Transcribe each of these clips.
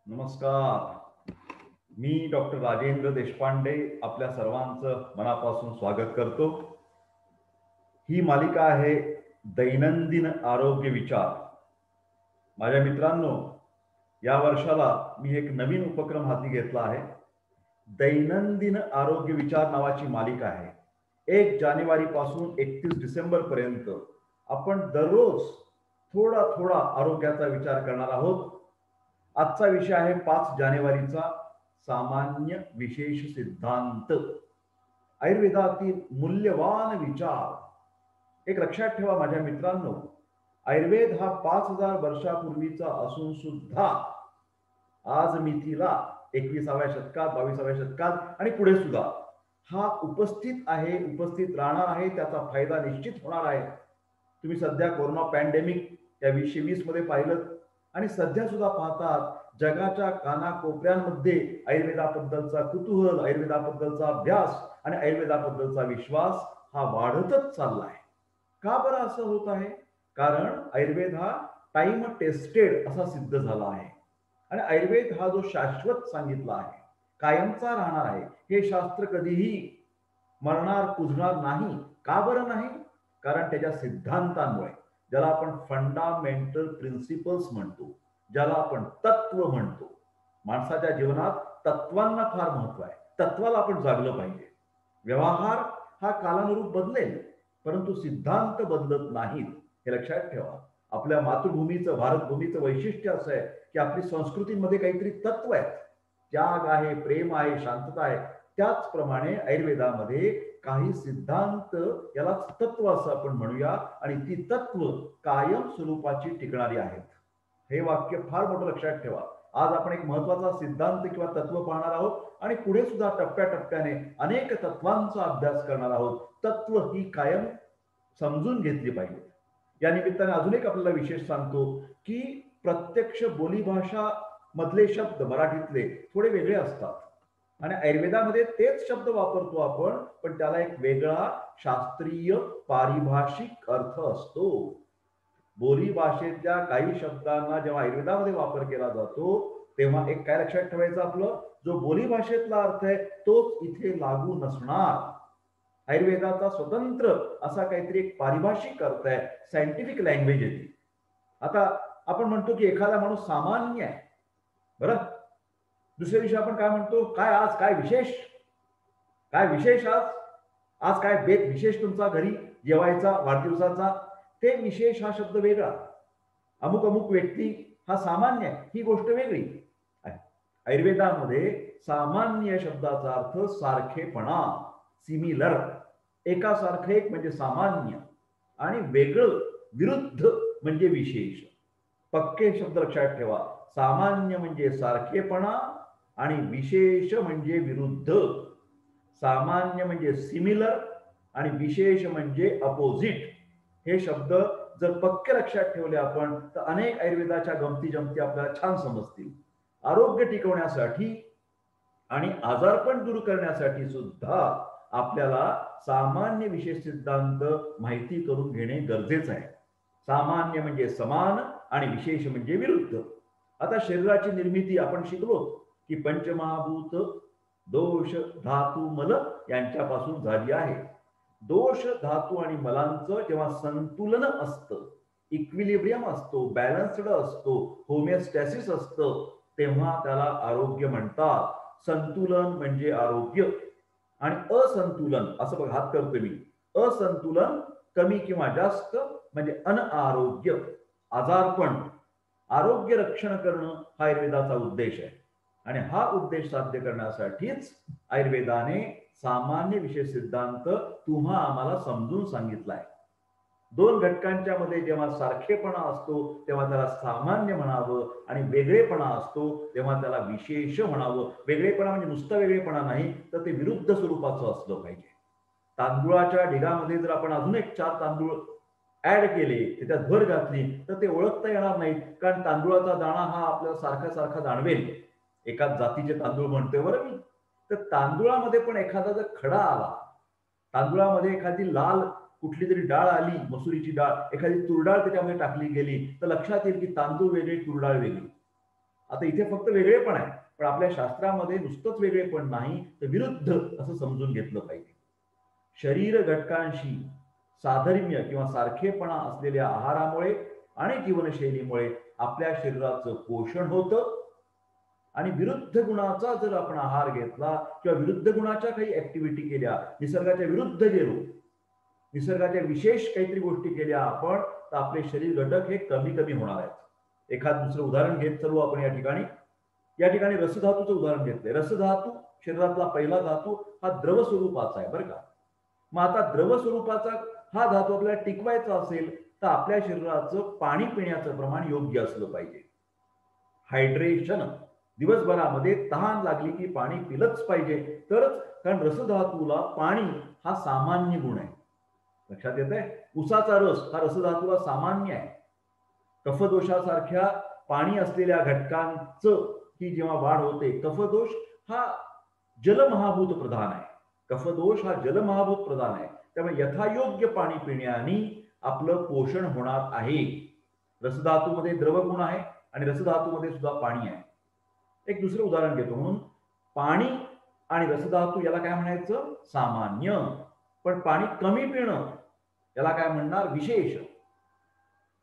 नमस्कार. मी डॉक्टर राजेंद्र देशपांडे आपल्या सर्वांचं मनापासून स्वागत करतो. ही मालिका आहे दैनंदिन आरोग्य विचार. माझ्या मित्रांनो, या वर्षाला मी एक नवीन उपक्रम हाती घेतला आहे. दैनंदिन आरोग्य विचार नावाची मालिका आहे. 1 जानेवारी पासून 31 डिसेंबर पर्यंत आपण दररोज थोडा थोडा आरोग्याचा विचार करणार आहोत. आजचा विषय आहे 5 जानेवारीचा सामान्य विशेष सिद्धांत. आयुर्वेदातील मूल्यवान विचार. एक लक्षात ठेवा माझ्या मित्रांनो, आयुर्वेद हा 5000 वर्षापूर्वीचा असून सुद्धा आज मितीला 21व्या शतकात 22व्या शतकात आणि पुढे सुद्धा हा उपस्थित आहे, उपस्थित राहणार आहे. त्याचा फायदा निश्चित होणार आहे. तुम्ही सध्या कोरोना पॅन्डेमिक या 2020 मध्ये पाहिलं आणि सध्या सुद्धा पाहतात. जगाच्या कानाकोपऱ्यांमध्ये आयुर्वेदाबद्दलचा कुतूहल, आयुर्वेदाबद्दलचा अभ्यास आणि आयुर्वेदाबद्दलचा विश्वास हा वाढतच चाललाय. का बरं असं होत आहे? कारण आयुर्वेद हा टाइम टेस्टेड असा सिद्ध झाला आहे आणि आयुर्वेद हा जो शाश्वत सांगितला आहे, कायमचा राहणार आहे. हे शास्त्र कधीही मरणार, कुजणार नाही. का बरं नाही? कारण त्याच्या सिद्धांतांमुळे, ज्याला आपण फंडामेंटल प्रिन्सिपल्स म्हणतो, ज्याला आपण तत्व म्हणतो. माणसाच्या जीवनात तत्वांना फार महत्व आहे. तत्वाला आपण जागलं पाहिजे. व्यवहार हा कालानुरूप बदलेल, परंतु सिद्धांत बदलत नाहीत. हे लक्षात ठेवा. आपल्या मातृभूमीचं, भारतभूमीचं वैशिष्ट्य असं आहे की आपली संस्कृतीमध्ये काहीतरी तत्व आहेत. त्याग आहे, प्रेम आहे, शांतता आहे. त्याचप्रमाणे आयुर्वेदामध्ये काही सिद्धांत, यालाच तत्व असं आपण म्हणूया, आणि ती तत्व कायम स्वरूपाची टिकणारी आहेत. हे वाक्य फार मोठं लक्षात ठेवा. आज आपण एक महत्वाचा सिद्धांत किंवा तत्व पाहणार आहोत आणि पुढे सुद्धा टप्प्याटप्प्याने अनेक तत्वांचा अभ्यास करणार आहोत. तत्व ही कायम समजून घेतली पाहिजे. या निमित्ताने अजून एक आपल्याला विशेष सांगतो की प्रत्यक्ष बोलीभाषा मधले शब्द मराठीतले थोडे वेगळे असतात आणि आयुर्वेदामध्ये तेच शब्द वापरतो आपण, पण त्याला एक वेगळा शास्त्रीय पारिभाषिक अर्थ असतो. बोली भाषेतल्या काही शब्दांना जेव्हा आयुर्वेदामध्ये वापर केला जातो, तेव्हा एक काय लक्षात ठेवायचं आपलं, जो बोली भाषेतला अर्थ आहे तोच इथे लागू नसणार. आयुर्वेदाचा स्वतंत्र असा काहीतरी एक पारिभाषिक अर्थ आहे, सायंटिफिक लँग्वेज आहे ती. आता आपण म्हणतो की एखादा माणूस सामान्य आहे, बरं. दुसऱ्या दिवशी आपण काय म्हणतो, काय आज काय विशेष, काय विशेष आज, आज काय बेत विशेष तुमचा घरी जेवायचा वाढदिवसाचा. ते विशेष हा शब्द वेगळा, अमुक अमुक व्यक्ती हा सामान्य आहे ही गोष्ट वेगळी. आयुर्वेदामध्ये सामान्य शब्दाचा अर्थ सारखेपणा, सिमिलर. एकासारखं एक म्हणजे सामान्य आणि वेगळं विरुद्ध म्हणजे विशेष. पक्के शब्द लक्षात ठेवा. सामान्य म्हणजे सारखेपणा आणि विशेष म्हणजे विरुद्ध. सामान्य म्हणजे सिमिलर आणि विशेष म्हणजे अपोजिट. हे शब्द जर पक्के लक्षात ठेवले आपण तर अनेक आयुर्वेदाच्या गमती जमती आपल्याला छान समजतील. आरोग्य टिकवण्यासाठी आणि आजारपण दूर करण्यासाठी सुद्धा आपल्याला सामान्य विशेष सिद्धांत माहिती करून घेणे गरजेचं आहे. सामान्य म्हणजे समान आणि विशेष म्हणजे विरुद्ध. आता शरीराची निर्मिती आपण शिकलो की पंचमहाभूत, दोष, धातू, मल यांच्यापासून झाली आहे. दोष, धातू आणि मलांचं जेव्हा संतुलन असतं, इक्विलिब्रियम असतो, बॅलन्स्ड असतो, होमिओस्टॅसिस असतं, तेव्हा त्याला आरोग्य म्हणतात. संतुलन म्हणजे आरोग्य आणि असंतुलन, असं बघ हात करतोय मी, असंतुलन कमी किंवा जास्त म्हणजे अनारोग्य, आजारपण. आरोग्य रक्षण करणं हा आयुर्वेदाचा उद्देश आहे आणि हा उद्देश साध्य करण्यासाठीच आयुर्वेदाने सामान्य विशेष सिद्धांत तुम्हा आम्हाला समजून सांगितलाय. दोन घटकांच्या मध्ये जेव्हा सारखेपणा असतो तेव्हा त्याला सामान्य म्हणावं आणि वेगळेपणा असतो तेव्हा त्याला विशेष म्हणावं. वेगळेपणा म्हणजे नुसता वेगळेपणा नाही, तर ते विरुद्ध स्वरूपाचं असलं पाहिजे. तांदूळाच्या ढिगामध्ये जर आपण अजून एक 4 तांदूळ ऍड केले, त्याच्यात भर घातली, तर ते ओळखता येणार नाहीत, कारण तांदूळाचा दाणा हा आपल्याला सारखा सारखा जाणवेल. एकाच जातीचे तांदूळ म्हणतोय बरं मी. तर तांदूळामध्ये पण एखादा जर खडा आला, तांदूळामध्ये एखादी लाल कुठली तरी डाळ आली, मसुरीची डाळ, एखादी तुरडाळ त्याच्यामध्ये टाकली गेली, तर लक्षात येईल की तांदूळ वेगळे, तुरडाळ वेगळी. आता इथे फक्त वेगळेपण आहे, पण आपल्या शास्त्रामध्ये नुसतंच वेगळेपण नाही तर विरुद्ध असं समजून घेतलं पाहिजे. शरीर घटकांशी साधर्म्य किंवा सारखेपणा असलेल्या आहारामुळे आणि जीवनशैलीमुळे आपल्या शरीराचं पोषण होतं आणि विरुद्ध गुणाचा जर आपण आहार घेतला किंवा विरुद्ध गुणाच्या काही ऍक्टिव्हिटी केल्या, निसर्गाच्या विरुद्ध गेलो, निसर्गाच्या विशेष काहीतरी गोष्टी केल्या आपण, तर आपले शरीर घटक हे कमी कमी होणार आहेत. एखाद दुसरं उदाहरण घेत चालू आपण या ठिकाणी रसधातूचं उदाहरण घेतलंय. रसधातू शरीरातला पहिला धातू हा द्रव स्वरूपाचा आहे बरं का. मग आता द्रव स्वरूपाचा हा धातू आपल्याला टिकवायचा असेल तर आपल्या शरीराचं पाणी पिण्याचं प्रमाण योग्य असलं पाहिजे. हायड्रेशन, दिवसभरामध्ये तहान लागली की पाणी पिलंच पाहिजे तरच, कारण रसधातूला पाणी हा सामान्य गुण आहे. लक्षात येत आहे? उसाचा रस हा रसधातूला सामान्य आहे. कफदोषासारख्या पाणी असलेल्या घटकांचं ही जेव्हा वाढ होते, कफदोष हा जलमहाभूत प्रधान आहे. कफदोष हा जलमहाभूत प्रधान आहे. त्यामुळे यथायोग्य पाणी पिण्याने आपलं पोषण होणार आहे. रसधातूमध्ये द्रवगुण आहे आणि रसधातूमध्ये सुद्धा पाणी आहे. एक दुसरं उदाहरण घेतो. म्हणून पाणी आणि रसधातू याला काय म्हणायचं? सामान्य. पण पाणी कमी पिणं याला काय म्हणणार? विशेष.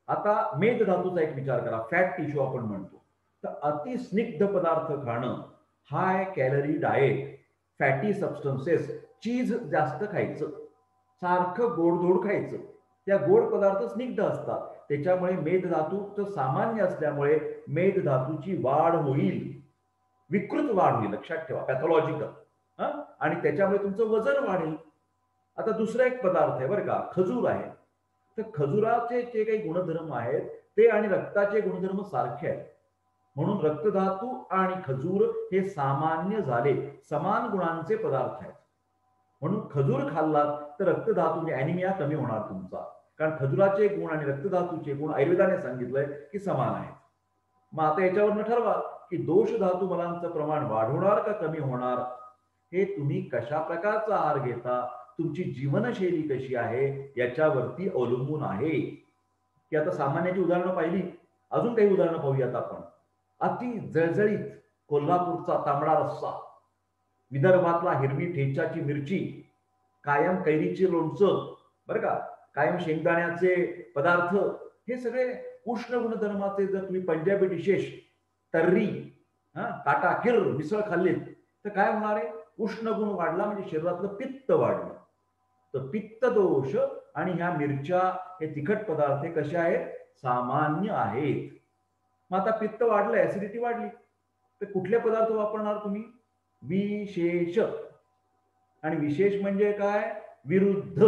आता मेदधातूचा एक विचार करा. फॅट टिश्यू आपण म्हणतो. तर अतिस्निग्ध पदार्थ खाणं, हाय कॅलरी डाएट, फॅटी सबस्टन्सेस, चीज जास्त खायचं, सारखं गोडधोड खायचं. त्या गोड पदार्थ स्निग्ध असतात, त्याच्यामुळे मेदधातू सामान्य असल्यामुळे मेदधातूची वाढ होईल, विकृत वाढ होईल. लक्षात ठेवा, पॅथॉलॉजिकल. आणि त्याच्यामुळे तुमचं वजन वाढेल. आता दुसरा एक पदार्थ आहे बरं का, खजूर आहे. तर खजुराचे जे काही गुणधर्म आहेत ते आणि रक्ताचे गुणधर्म सारखे आहेत. म्हणून रक्तधातू आणि खजूर हे सामान्य झाले, समान गुणांचे पदार्थ आहेत. म्हणून खजूर खाल्लात तर रक्तधातू म्हणजे ॲनिमिया कमी होणार तुमचा, कारण खजुराचे गुण आणि रक्तधातूचे गुण आयुर्वेदाने सांगितलंय की समान आहेत. मग आता याच्यावरनं ठरवा की दोष धातू मलांचं प्रमाण वाढवणार का कमी होणार, हे तुम्ही कशा प्रकारचा आहार घेता, तुमची जीवनशैली कशी आहे याच्यावरती अवलंबून आहे. की आता सामान्याची उदाहरणं पाहिली, अजून काही उदाहरणं पाहूयात आपण. अति जळजळीत कोल्हापूरचा तांबडा रस्सा, विदर्भातला हिरवी ठेचाची मिरची, कायम कैरीचे लोणचं बरं का, कायम शेंगदाण्याचे पदार्थ, हे सगळे उष्ण गुणधर्माचे. जर तुम्ही पंजाबी डिशेस, तर्री, काटाखीर मिसळ खाल्लीत तर काय होणार आहे? उष्ण गुण वाढला म्हणजे शरीरातलं पित्त वाढलं. तर पित्त दोष आणि ह्या मिरच्या, हे तिखट पदार्थ हे कसे आहेत? सामान्य आहेत. मग आता पित्त वाढलं, ऍसिडिटी वाढली, तर कुठले पदार्थ वापरणार तुम्ही? विशेष. आणि विशेष म्हणजे काय? विरुद्ध.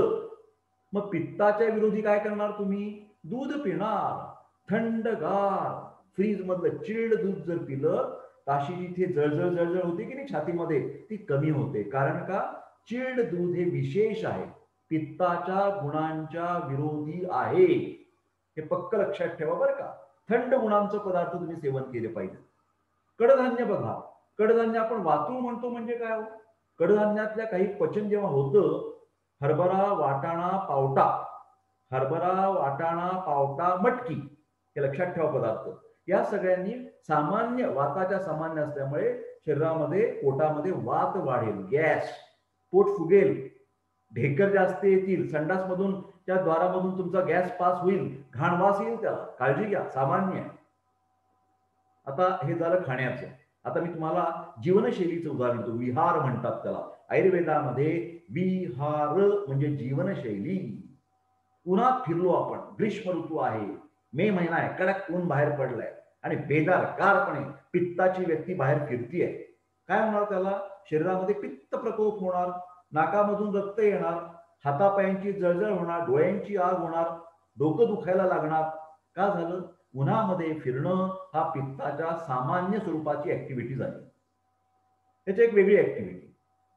मग पित्ताच्या विरोधी काय करणार तुम्ही? दूध पिणार, थंडगार फ्रीज मधलं चिल्ड दूध जर पिलं तर अशी जिथे जळजळ जळजळ होते की नाही छातीमध्ये, ती कमी होते. कारण का? चिल्ड दूध हे विशेष आहे, पित्ताच्या गुणांच्या विरोधी आहे. हे पक्क लक्षात ठेवा बरं का. थंड गुणांचं पदार्थ तुम्ही सेवन केले पाहिजे. कडधान्य बघा, कडधान्य आपण वातुळ म्हणतो म्हणजे काय हो? कडधान्यातल्या काही पचन जेव्हा होतं, हरभरा, वाटाणा, पावटा, हरभरा, वाटाणा, पावटा, मटकी, हे लक्षात ठेवा पदार्थ. या सगळ्यांनी सामान्य वाताच्या सामान्य असल्यामुळे शरीरामध्ये, पोटामध्ये वात वाढेल, गॅस, पोट फुगेल, ढेकर जास्त येतील, संडासमधून त्या द्वारामधून तुमचा गॅस पास होईल, घाणवास येईल, त्याला काळजी घ्या, सामान्य आहे. आता हे झालं खाण्याचं. आता मी तुम्हाला जीवनशैलीचं उदाहरण देतो. विहार म्हणतात त्याला आयुर्वेदामध्ये. विहार म्हणजे जीवनशैली. उन्हात फिरलो आपण, ग्रीष्म ऋतू आहे, मे महिना आहे, कडक ऊन बाहेर पडलाय आणि बेदारकारपणे पित्ताची व्यक्ती बाहेर फिरतीये, काय होणार? त्याला शरीरामध्ये पित्त प्रकोप होणार, नाकामधून रक्त येणार, हातापायांची जळजळ होणार, डोळ्यांची आग होणार, डोकं दुखायला लागणार. का झालं? उन्हामध्ये फिरणं हा पित्ताच्या सामान्य स्वरूपाची ऍक्टिव्हिटी झाली. त्याची एक वेगळी ऍक्टिव्हिटी.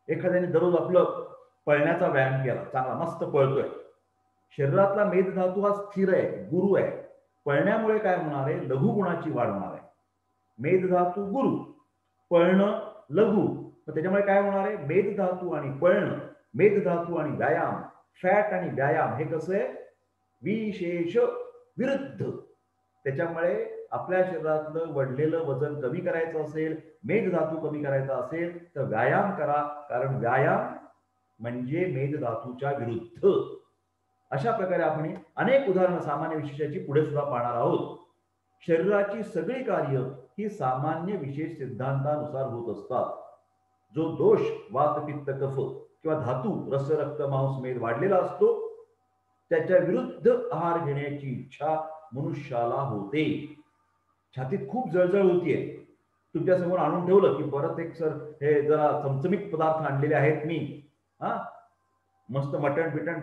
एखाद्याने दररोज आपलं पळण्याचा व्यायाम केला, चांगला मस्त पळतोय, शरीरातला मेदधातू हा स्थिर आहे, गुरु आहे. पळण्यामुळे काय होणार आहे? लघुगुणाची वाढ होणार आहे. मेदधातू गुरु, पळणं लघु, तर त्याच्यामुळे काय होणार आहे? मेदधातू आणि पळणं, मेदधातू आणि व्यायाम, फॅट आणि व्यायाम, हे कसं आहे? विशेष विरुद्ध. त्याच्यामुळे आपल्या शरीरातलं वाढलेलं वजन कमी करायचं असेल, मेदधातू कमी करायचा असेल तर व्यायाम करा, कारण व्यायाम म्हणजे मेदधातूच्या विरुद्ध. अशा प्रकारे आपण अनेक उदाहरणं सामान्य विशेषाची पुढे सुद्धा पाहणार आहोत. शरीराची सगळी कार्य ही सामान्य विशेष सिद्धांतानुसार होत असतात. जो दोष वात पित्त कफ किंवा धातू रस रक्त मांस मेद वाढलेला असतो त्याच्या विरुद्ध आहार घेण्याची इच्छा मनुष्याला होते. छातीत खूप जळजळ होतीये, तुमच्या समोर आणून ठेवलं की परत एक सर हे जरा चमचमीत पदार्थ आणलेले आहेत मी, हा मस्त मटण बिटण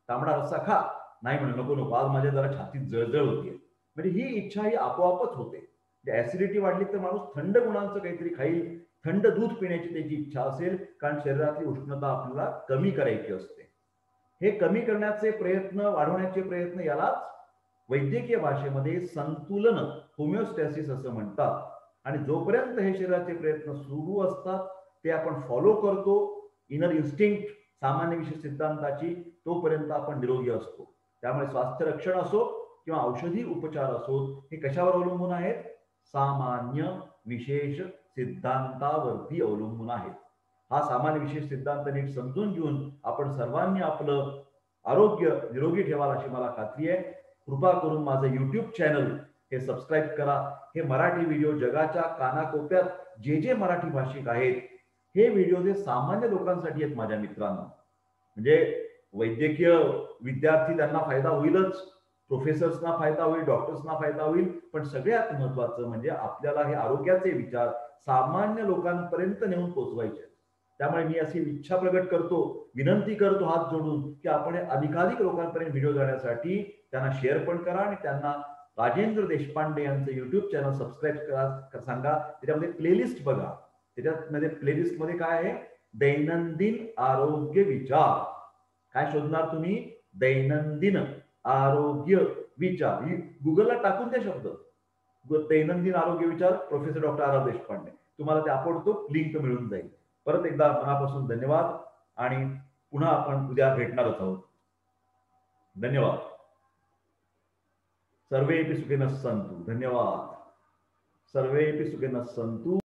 तांबडा रस्सा खा, नाही म्हणलं नको नको आज माझ्या जरा छातीत जळजळ होतीये. म्हणजे ही इच्छा ही आपोआपच होते. ऍसिडिटी वाढली तर माणूस थंड गुणांचं काहीतरी खाईल, थंड दूध पिण्याची त्याची इच्छा असेल, कारण शरीरातली उष्णता आपल्याला कमी करायची असते. हे कमी करण्याचे प्रयत्न, वाढवण्याचे प्रयत्न यालाच वैद्यकीय भाषेमध्ये संतुलन, होमिओस्टॅसिस असं म्हणतात. आणि जोपर्यंत हे शरीराचे प्रयत्न सुरू असतात ते आपण फॉलो करतो, इनर इन्स्टिंक्ट सामान्य विशेष सिद्धांताची, तोपर्यंत आपण निरोगी असतो. त्यामुळे स्वास्थ्य रक्षण असो किंवा औषधी उपचार असो हे कशावर अवलंबून आहेत? सामान्य विशेष सिद्धांतावरती अवलंबून आहेत. हा सामान्य विशेष सिद्धांत नीट समजून घेऊन आपण सर्वांनी आपलं आरोग्य निरोगी ठेवाल अशी मला खात्री आहे. कृपा करून माझं युट्यूब चॅनल हे सबस्क्राईब करा. हे मराठी व्हिडिओ जगाच्या कानाकोपऱ्यात जे जे मराठी भाषिक आहेत हे व्हिडिओ हे सामान्य लोकांसाठी आहेत माझ्या मित्रांनो. म्हणजे वैद्यकीय विद्यार्थी त्यांना फायदा होईलच, प्रोफेसर्सना फायदा होईल, डॉक्टर्सना फायदा होईल, पण सगळ्यात महत्वाचं म्हणजे आपल्याला हे आरोग्याचे विचार सामान्य लोकांपर्यंत नेऊन पोहोचवायचे. त्यामुळे मी अशी इच्छा प्रकट करतो, विनंती करतो हात जोडून की आपण अधिकाधिक लोकांपर्यंत व्हिडिओ जाण्यासाठी त्यांना शेअर पण करा आणि त्यांना राजेंद्र देशपांडे यांचं युट्यूब चॅनल सबस्क्राईब करा सांगा. त्याच्यामध्ये प्लेलिस्ट बघा, त्याच्यामध्ये प्लेलिस्ट मध्ये काय आहे? दैनंदिन आरोग्य विचार. काय शोधणार तुम्ही? दैनंदिन आरोग्य विचार. गुगलला टाकून द्या शब्द, दैनंदिन आरोग्य विचार प्रोफेसर डॉक्टर आर देशपांडे, तुम्हाला ते ताबडतोब लिंक मिळून जाईल. परत एकदा मनापासून धन्यवाद आणि पुन्हा आपण उद्या भेटणारच आहोत. धन्यवाद. सर्वेपि सुखिनः सन्तु. धन्यवाद. सर्वेपि सुखिनः सन्तु.